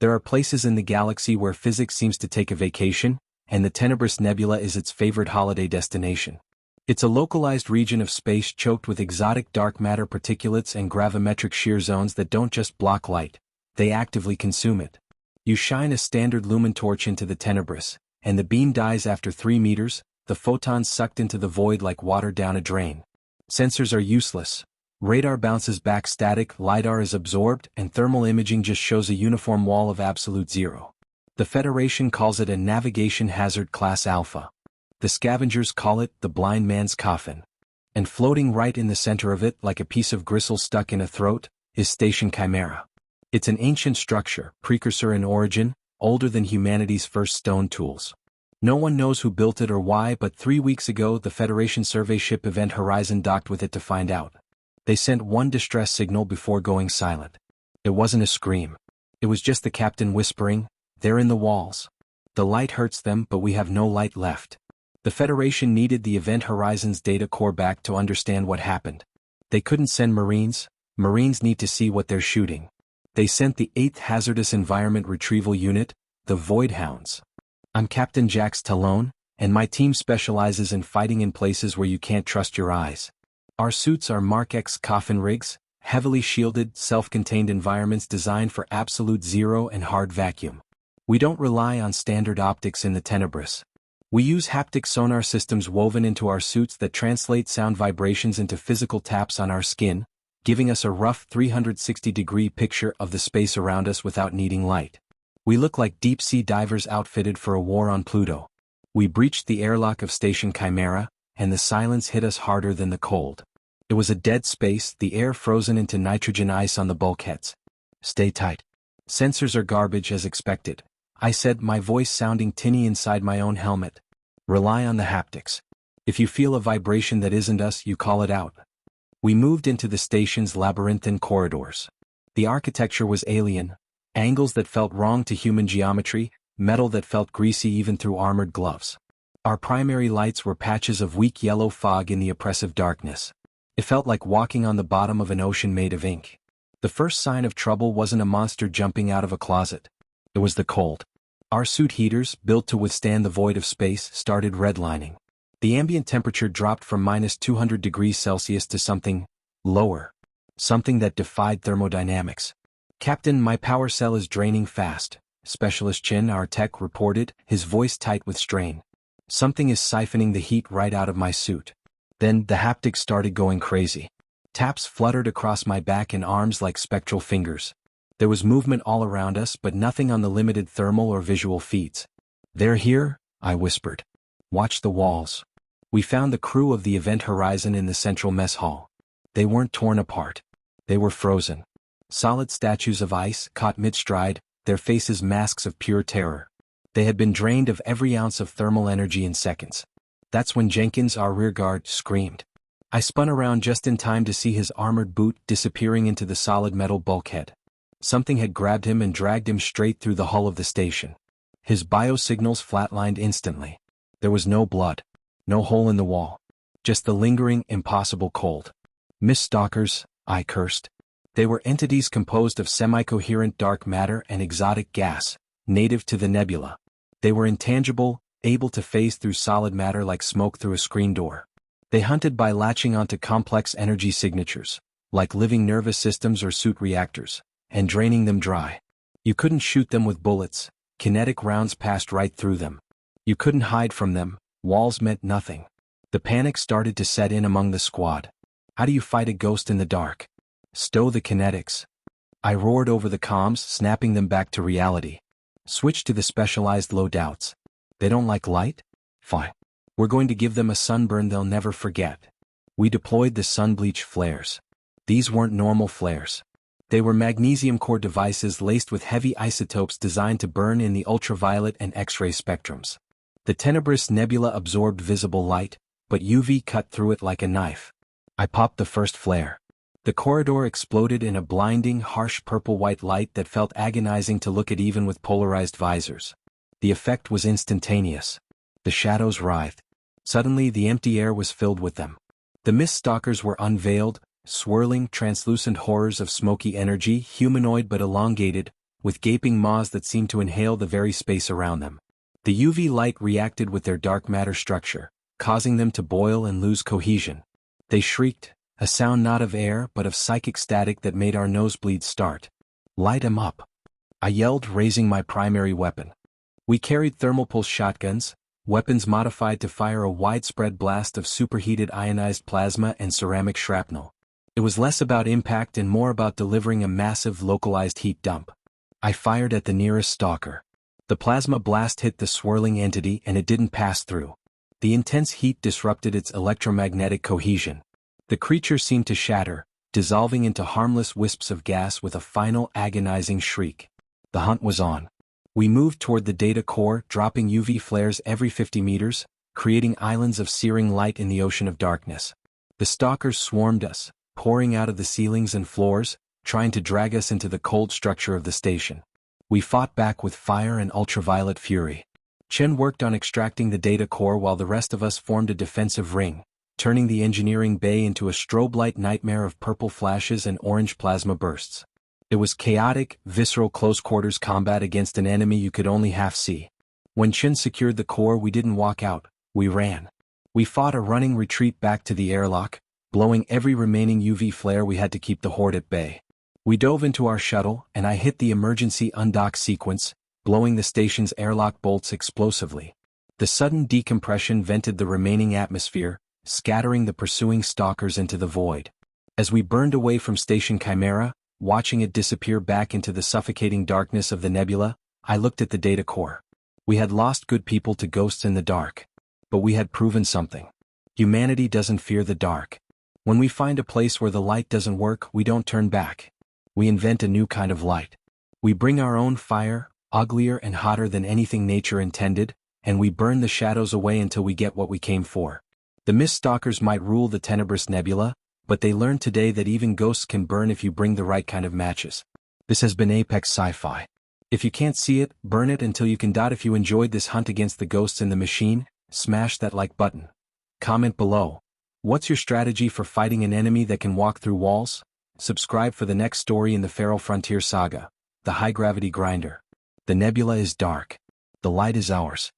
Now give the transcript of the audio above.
There are places in the galaxy where physics seems to take a vacation, and the Tenebrous Nebula is its favorite holiday destination. It's a localized region of space choked with exotic dark matter particulates and gravimetric shear zones that don't just block light, they actively consume it. You shine a standard lumen torch into the Tenebrous, and the beam dies after 3 meters, the photons sucked into the void like water down a drain. Sensors are useless. Radar bounces back static, LiDAR is absorbed, and thermal imaging just shows a uniform wall of absolute zero. The Federation calls it a navigation hazard class Alpha. The scavengers call it the blind man's coffin. And floating right in the center of it, like a piece of gristle stuck in a throat, is Station Chimera. It's an ancient structure, precursor in origin, older than humanity's first stone tools. No one knows who built it or why, but 3 weeks ago the Federation survey ship Event Horizon docked with it to find out. They sent one distress signal before going silent. It wasn't a scream. It was just the captain whispering, "They're in the walls. The light hurts them, but we have no light left." The Federation needed the Event Horizon's data core back to understand what happened. They couldn't send Marines. Marines need to see what they're shooting. They sent the 8th Hazardous Environment Retrieval Unit, the Void-Hounds. I'm Captain Jax Talone, and my team specializes in fighting in places where you can't trust your eyes. Our suits are Mark X coffin rigs, heavily shielded, self-contained environments designed for absolute zero and hard vacuum. We don't rely on standard optics in the Tenebrous. We use haptic sonar systems woven into our suits that translate sound vibrations into physical taps on our skin, giving us a rough 360-degree picture of the space around us without needing light. We look like deep-sea divers outfitted for a war on Pluto. We breached the airlock of Station Chimera, and the silence hit us harder than the cold. It was a dead space, the air frozen into nitrogen ice on the bulkheads. "Stay tight. Sensors are garbage as expected," I said, my voice sounding tinny inside my own helmet. "Rely on the haptics. If you feel a vibration that isn't us, you call it out." We moved into the station's labyrinthine corridors. The architecture was alien, angles that felt wrong to human geometry, metal that felt greasy even through armored gloves. Our primary lights were patches of weak yellow fog in the oppressive darkness. It felt like walking on the bottom of an ocean made of ink. The first sign of trouble wasn't a monster jumping out of a closet. It was the cold. Our suit heaters, built to withstand the void of space, started redlining. The ambient temperature dropped from -200 degrees Celsius to something lower. Something that defied thermodynamics. "Captain, my power cell is draining fast," Specialist Chin, our tech, reported, his voice tight with strain. "Something is siphoning the heat right out of my suit." Then the haptics started going crazy. Taps fluttered across my back and arms like spectral fingers. There was movement all around us, but nothing on the limited thermal or visual feeds. "They're here," I whispered. "Watch the walls." We found the crew of the Event Horizon in the central mess hall. They weren't torn apart. They were frozen. Solid statues of ice, caught mid-stride, their faces masks of pure terror. They had been drained of every ounce of thermal energy in seconds. That's when Jenkins, our rearguard, screamed. I spun around just in time to see his armored boot disappearing into the solid metal bulkhead. Something had grabbed him and dragged him straight through the hull of the station. His biosignals flatlined instantly. There was no blood. No hole in the wall. Just the lingering, impossible cold. Mist-Stalkers, I cursed. They were entities composed of semi-coherent dark matter and exotic gas, native to the nebula. They were intangible, able to phase through solid matter like smoke through a screen door. They hunted by latching onto complex energy signatures, like living nervous systems or suit reactors, and draining them dry. You couldn't shoot them with bullets, kinetic rounds passed right through them. You couldn't hide from them, walls meant nothing. The panic started to set in among the squad. How do you fight a ghost in the dark? Stow the kinetics. I roared over the comms, snapping them back to reality. Switch to the specialized loadouts. They don't like light? Fine. We're going to give them a sunburn they'll never forget. We deployed the sun bleach flares. These weren't normal flares. They were magnesium core devices laced with heavy isotopes designed to burn in the ultraviolet and X-ray spectrums. The Tenebrous Nebula absorbed visible light, but UV cut through it like a knife. I popped the first flare. The corridor exploded in a blinding, harsh purple-white light that felt agonizing to look at even with polarized visors. The effect was instantaneous. The shadows writhed. Suddenly the empty air was filled with them. The Mist-Stalkers were unveiled, swirling, translucent horrors of smoky energy, humanoid but elongated, with gaping maws that seemed to inhale the very space around them. The UV light reacted with their dark matter structure, causing them to boil and lose cohesion. They shrieked, a sound not of air but of psychic static that made our nosebleeds start. "Light 'em up!" I yelled, raising my primary weapon. We carried thermal pulse shotguns, weapons modified to fire a widespread blast of superheated ionized plasma and ceramic shrapnel. It was less about impact and more about delivering a massive localized heat dump. I fired at the nearest stalker. The plasma blast hit the swirling entity and it didn't pass through. The intense heat disrupted its electromagnetic cohesion. The creature seemed to shatter, dissolving into harmless wisps of gas with a final agonizing shriek. The hunt was on. We moved toward the data core, dropping UV flares every 50 meters, creating islands of searing light in the ocean of darkness. The stalkers swarmed us, pouring out of the ceilings and floors, trying to drag us into the cold structure of the station. We fought back with fire and ultraviolet fury. Chen worked on extracting the data core while the rest of us formed a defensive ring, turning the engineering bay into a strobe light nightmare of purple flashes and orange plasma bursts. It was chaotic, visceral close-quarters combat against an enemy you could only half see. When Chen secured the core, we didn't walk out, we ran. We fought a running retreat back to the airlock, blowing every remaining UV flare we had to keep the horde at bay. We dove into our shuttle, and I hit the emergency undock sequence, blowing the station's airlock bolts explosively. The sudden decompression vented the remaining atmosphere, scattering the pursuing stalkers into the void. As we burned away from Station Chimera, watching it disappear back into the suffocating darkness of the nebula, I looked at the data core. We had lost good people to ghosts in the dark. But we had proven something. Humanity doesn't fear the dark. When we find a place where the light doesn't work, we don't turn back. We invent a new kind of light. We bring our own fire, uglier and hotter than anything nature intended, and we burn the shadows away until we get what we came for. The Mist-Stalkers might rule the tenebrous nebula, but they learned today that even ghosts can burn if you bring the right kind of matches. This has been Apex Sci-Fi. If you can't see it, burn it until you can. If you enjoyed this hunt against the ghosts in the machine, smash that like button. Comment below. What's your strategy for fighting an enemy that can walk through walls? Subscribe for the next story in the Feral Frontier saga, the high-gravity grinder. The nebula is dark. The light is ours.